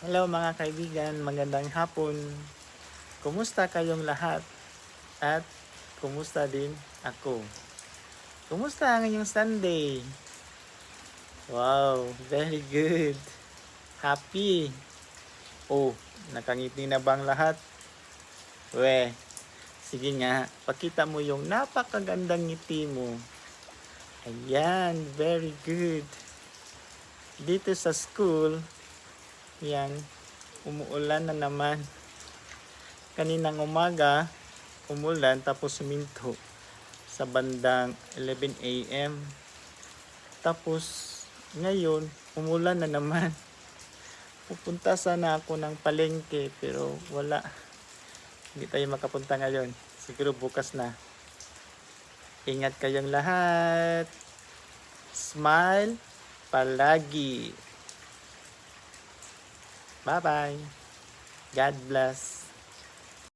Hello mga kaibigan, magandang hapon. Kumusta kayong lahat? At kumusta din ako? Kumusta ang inyong Sunday? Wow, very good. Happy. Oh, nakangiti na bang lahat? We, sige nga, pakita mo yung napakagandang ngiti mo. Ayan, very good. Dito sa school, yan, umuulan na naman. Kaninang umaga, umulan tapos suminto sa bandang 11 a.m. Tapos ngayon, umulan na naman. Pupunta sana ako ng palengke pero wala. Hindi tayo makapunta ngayon. Siguro bukas na. Ingat kayong lahat. Smile palagi. Bye-bye. God bless.